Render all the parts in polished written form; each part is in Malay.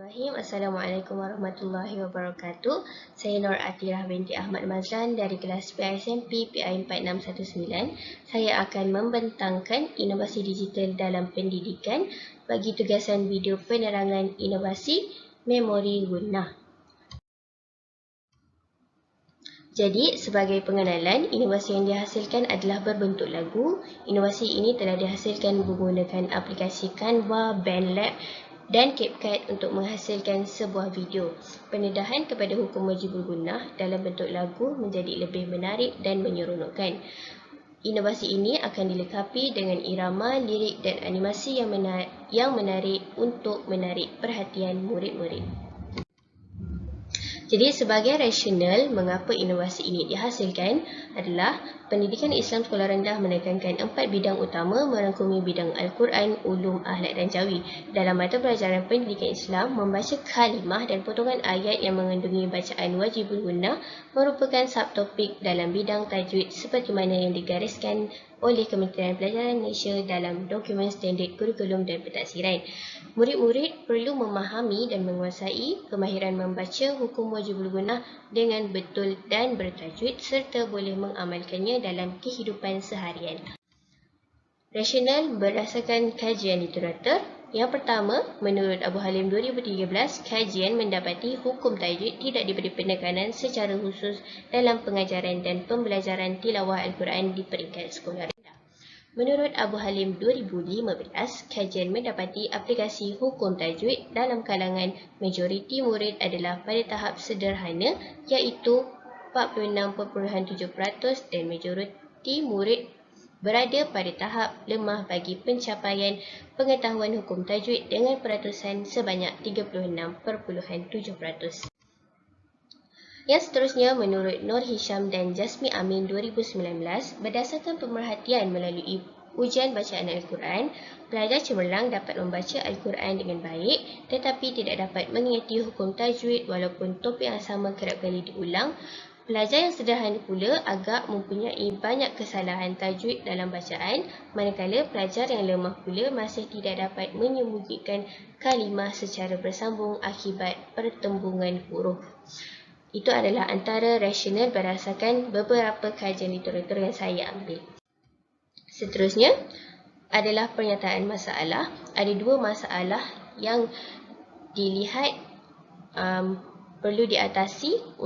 Bismillahirrahmanirrahim. Assalamualaikum warahmatullahi wabarakatuh. Saya Nur Atirah binti Ahmad Mazlan dari kelas PISMP PI 4619. Saya akan membentangkan inovasi digital dalam pendidikan bagi tugasan video penerangan inovasi memori guna. Jadi, sebagai pengenalan, inovasi yang dihasilkan adalah berbentuk lagu. Inovasi ini telah dihasilkan menggunakan aplikasi Canva, BandLab dan CapCut untuk menghasilkan sebuah video. Pendedahan kepada hukum wajib berguna dalam bentuk lagu menjadi lebih menarik dan menyeronokkan. Inovasi ini akan dilengkapi dengan irama, lirik dan animasi yang menarik untuk menarik perhatian murid-murid. Jadi sebagai rasional mengapa inovasi ini dihasilkan adalah pendidikan Islam sekolah rendah menekankan 4 bidang utama merangkumi bidang Al-Quran, Ulum, Akhlak dan Jawi. Dalam mata pelajaran pendidikan Islam, membaca kalimah dan potongan ayat yang mengandungi bacaan wajib berguna merupakan subtopik dalam bidang tajwid seperti mana yang digariskan oleh Kementerian Pelajaran Malaysia dalam dokumen standard kurikulum dan pentadsiran. Murid-murid perlu memahami dan menguasai kemahiran membaca hukum wajib berguna dengan betul dan bertajwid serta boleh mengamalkannya dalam kehidupan seharian. Rasional berdasarkan kajian literatur. Yang pertama, menurut Abu Halim 2013, kajian mendapati hukum tajwid tidak diberi penekanan secara khusus dalam pengajaran dan pembelajaran tilawah Al-Quran di peringkat sekolah rendah. Menurut Abu Halim 2015, kajian mendapati aplikasi hukum tajwid dalam kalangan majoriti murid adalah pada tahap sederhana iaitu 46.7% dan majoriti murid berada pada tahap lemah bagi pencapaian pengetahuan hukum tajwid dengan peratusan sebanyak 36.7%. Yang seterusnya, menurut Nur Hisham dan Jasmi Amin 2019, berdasarkan pemerhatian melalui ujian bacaan Al-Quran, pelajar cemerlang dapat membaca Al-Quran dengan baik tetapi tidak dapat mengingati hukum tajwid walaupun topik yang sama kerap kali diulang. Pelajar yang sederhana pula agak mempunyai banyak kesalahan tajwid dalam bacaan, manakala pelajar yang lemah pula masih tidak dapat menyembunyikan kalimah secara bersambung akibat pertembungan huruf. Itu adalah antara rasional berdasarkan beberapa kajian literatur yang saya ambil. Seterusnya adalah pernyataan masalah. Ada dua masalah yang dilihat perlu diatasi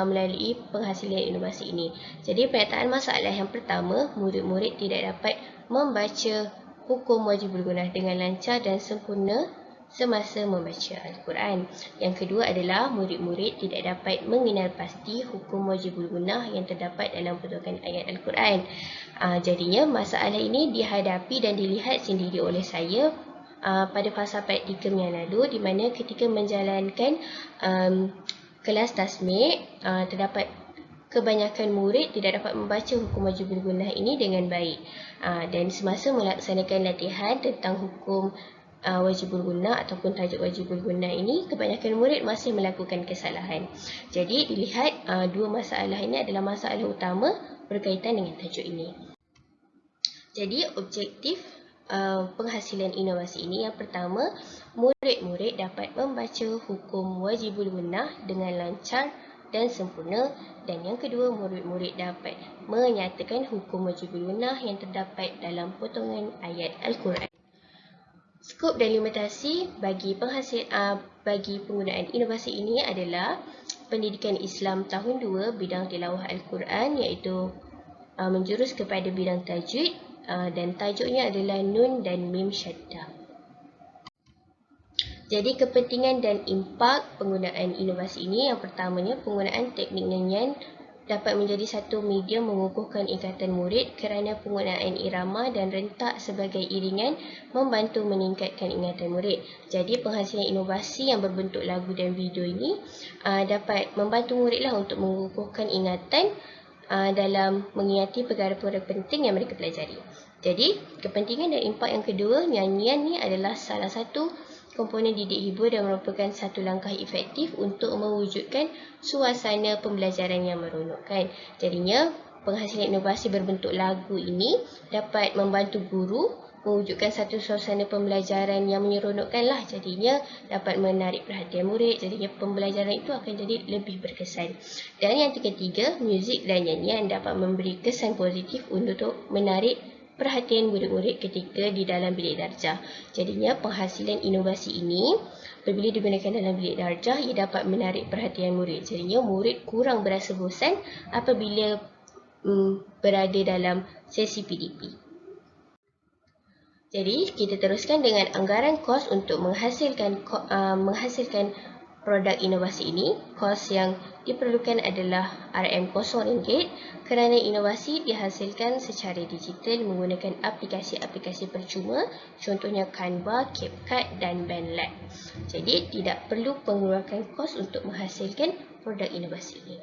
melalui penghasilan inovasi ini. Jadi pernyataan masalah yang pertama, murid-murid tidak dapat membaca hukum wajib berguna dengan lancar dan sempurna semasa membaca Al-Quran. Yang kedua adalah murid-murid tidak dapat mengenal pasti hukum wajib berguna yang terdapat dalam potongan ayat Al-Quran. Jadinya masalah ini dihadapi dan dilihat sendiri oleh saya pada fasa praktikum yang lalu, di mana ketika menjalankan kelas tasmik, terdapat kebanyakan murid tidak dapat membaca hukum wajib berguna ini dengan baik. Dan semasa melaksanakan latihan tentang hukum wajib berguna ataupun tajuk wajib berguna ini, kebanyakan murid masih melakukan kesalahan. Jadi dilihat dua masalah ini adalah masalah utama berkaitan dengan tajuk ini. Jadi objektif penghasilan inovasi ini, yang pertama, murid-murid dapat membaca hukum wajib berguna dengan lancar dan sempurna, dan yang kedua, murid-murid dapat menyatakan hukum wajib berguna yang terdapat dalam potongan ayat Al-Quran. Skop dan limitasi bagi penggunaan inovasi ini adalah pendidikan Islam tahun 2 bidang tilawah Al-Quran, iaitu menjurus kepada bidang tajwid, dan tajuknya adalah Nun dan Mim Syaddah. Jadi kepentingan dan impak penggunaan inovasi ini, yang pertamanya, penggunaan teknik nyanyian dapat menjadi satu medium mengukuhkan ikatan murid kerana penggunaan irama dan rentak sebagai iringan membantu meningkatkan ingatan murid. Jadi penghasilan inovasi yang berbentuk lagu dan video ini dapat membantu muridlah untuk mengukuhkan ingatan dalam mengingati perkara-perkara penting yang mereka pelajari. Jadi, kepentingan dan impak yang kedua, nyanyian ni adalah salah satu komponen didik hibur dan merupakan satu langkah efektif untuk mewujudkan suasana pembelajaran yang meronokkan. Jadinya, penghasilan inovasi berbentuk lagu ini dapat membantu guru mewujudkan satu suasana pembelajaran yang menyeronokkan lah. Jadinya dapat menarik perhatian murid. Jadinya pembelajaran itu akan jadi lebih berkesan. Dan yang ketiga, muzik dan nyanyian dapat memberi kesan positif untuk menarik perhatian murid-murid ketika di dalam bilik darjah. Jadinya penghasilan inovasi ini apabila digunakan dalam bilik darjah, ia dapat menarik perhatian murid. Jadinya murid kurang berasa bosan apabila berada dalam sesi PDP. Jadi, kita teruskan dengan anggaran kos untuk menghasilkan produk inovasi ini. Kos yang diperlukan adalah RM0 kerana inovasi dihasilkan secara digital menggunakan aplikasi-aplikasi percuma, contohnya Canva, CapCut dan BandLab. Jadi, tidak perlu pengeluaran kos untuk menghasilkan produk inovasi ini.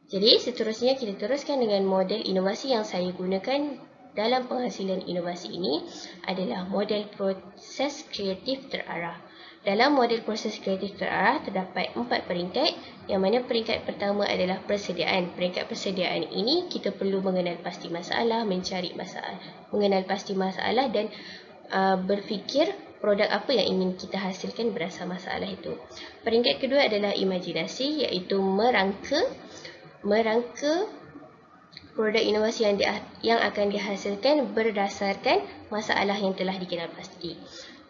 Jadi, seterusnya kita teruskan dengan model inovasi yang saya gunakan dalam penghasilan inovasi ini adalah model proses kreatif terarah. Dalam model proses kreatif terarah terdapat 4 peringkat, yang mana peringkat pertama adalah persediaan. Peringkat persediaan ini kita perlu mengenal pasti masalah, mengenal pasti masalah dan berfikir produk apa yang ingin kita hasilkan berdasar masalah itu. Peringkat kedua adalah imajinasi, iaitu merangka produk inovasi yang akan dihasilkan berdasarkan masalah yang telah dikenal pasti.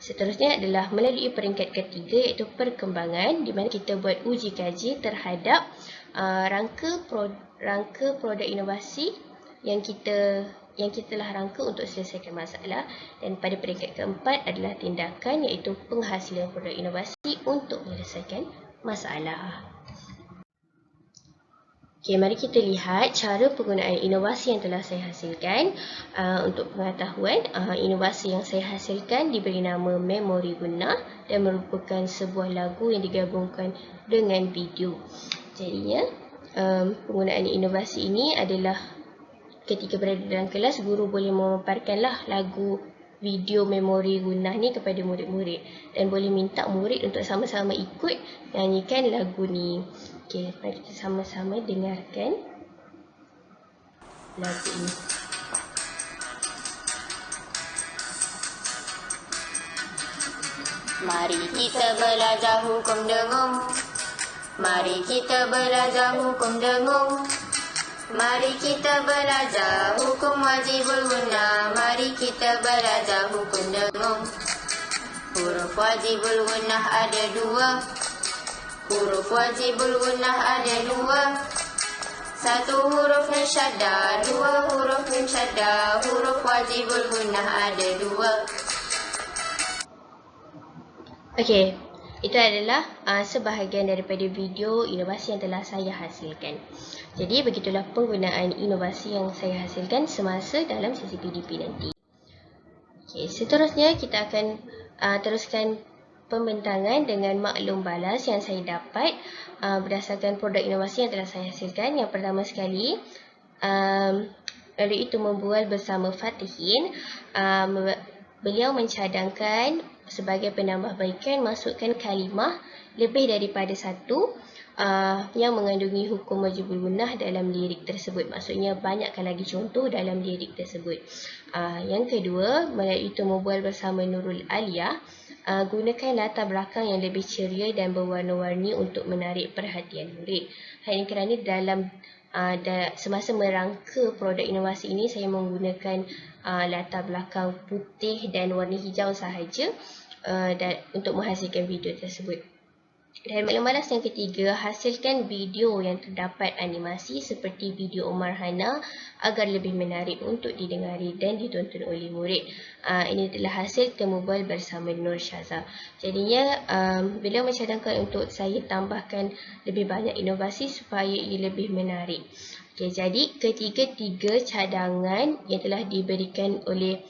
Seterusnya adalah melalui peringkat ketiga, iaitu perkembangan, di mana kita buat uji kaji terhadap rangka produk inovasi yang kita telah rangka untuk selesaikan masalah. Dan pada peringkat keempat adalah tindakan, iaitu penghasilan produk inovasi untuk menyelesaikan masalah. Okey, mari kita lihat cara penggunaan inovasi yang telah saya hasilkan. Untuk pengetahuan, inovasi yang saya hasilkan diberi nama Memori Gunnah dan merupakan sebuah lagu yang digabungkan dengan video. Jadinya, penggunaan inovasi ini adalah ketika berada dalam kelas, guru boleh memaparkanlah lagu video Memori Gunnah ni kepada murid-murid dan boleh minta murid untuk sama-sama ikut nyanyikan lagu ni. Okey, mari kita sama-sama dengarkan lagu ini. Mari kita belajar hukum dengung. Mari kita belajar hukum dengung. Mari kita belajar hukum wajibul gunnah. Mari kita belajar hukum dengung. Huruf wajibul gunnah ada 2. Huruf wajibul gunnah ada 2. 1 huruf mim syaddah, 2 huruf mim syaddah. Huruf wajibul gunnah ada 2. Okey, itu adalah sebahagian daripada video inovasi yang telah saya hasilkan. Jadi, begitulah penggunaan inovasi yang saya hasilkan semasa dalam sesi PDP nanti. Okey, seterusnya kita akan teruskan pembentangan dengan maklum balas yang saya dapat berdasarkan produk inovasi yang telah saya hasilkan. Yang pertama sekali, lalu itu membual bersama Fatihin. Beliau mencadangkan sebagai penambahbaikan, masukkan kalimah lebih daripada 1 yang mengandungi hukum wajibul gunnah dalam lirik tersebut. Maksudnya banyakkan lagi contoh dalam lirik tersebut. Yang kedua, melalui itu membual bersama Nurul Aliyah, gunakan latar belakang yang lebih ceria dan berwarna-warni untuk menarik perhatian murid. Hal ini kerana dalam semasa merangka produk inovasi ini, saya menggunakan latar belakang putih dan warna hijau sahaja untuk menghasilkan video tersebut. Dan maklum balas yang ketiga, hasilkan video yang terdapat animasi seperti video Omar Hana agar lebih menarik untuk didengari dan ditonton oleh murid. Ini adalah hasil temubal bersama Nur Syaza. Jadinya, beliau mencadangkan untuk saya tambahkan lebih banyak inovasi supaya ia lebih menarik. Okay, jadi ketiga-tiga cadangan yang telah diberikan oleh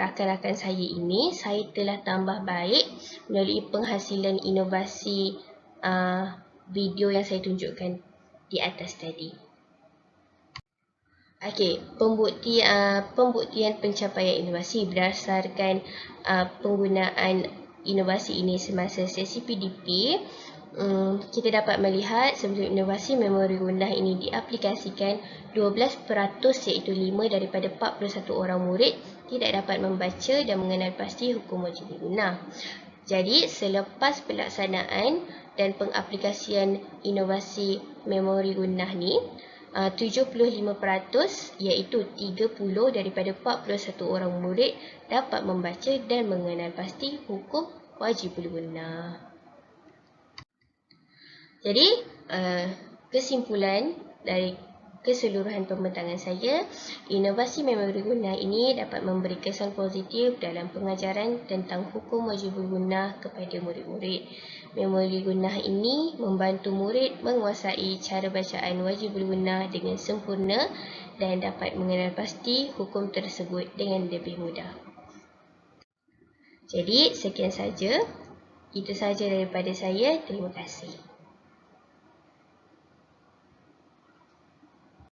rakan-rakan saya ini, saya telah tambah baik melalui penghasilan inovasi video yang saya tunjukkan di atas tadi. Okey, pembuktian pencapaian inovasi berdasarkan penggunaan inovasi ini semasa sesi PDP. Kita dapat melihat sebelum inovasi Memori Gunnah ini diaplikasikan, 12% iaitu 5 daripada 41 orang murid tidak dapat membaca dan mengenal pasti hukum wajib berguna. Jadi, selepas pelaksanaan dan pengaplikasian inovasi memori gunah ni, 75% iaitu 30 daripada 41 orang murid dapat membaca dan mengenal pasti hukum wajib berguna. Jadi, kesimpulan dari keseluruhan pembentangan saya, inovasi memori guna ini dapat memberi kesan positif dalam pengajaran tentang hukum wajib berguna kepada murid-murid. Memori guna ini membantu murid menguasai cara bacaan wajib berguna dengan sempurna dan dapat mengenal pasti hukum tersebut dengan lebih mudah. Jadi, sekian saja. Itu saja daripada saya. Terima kasih.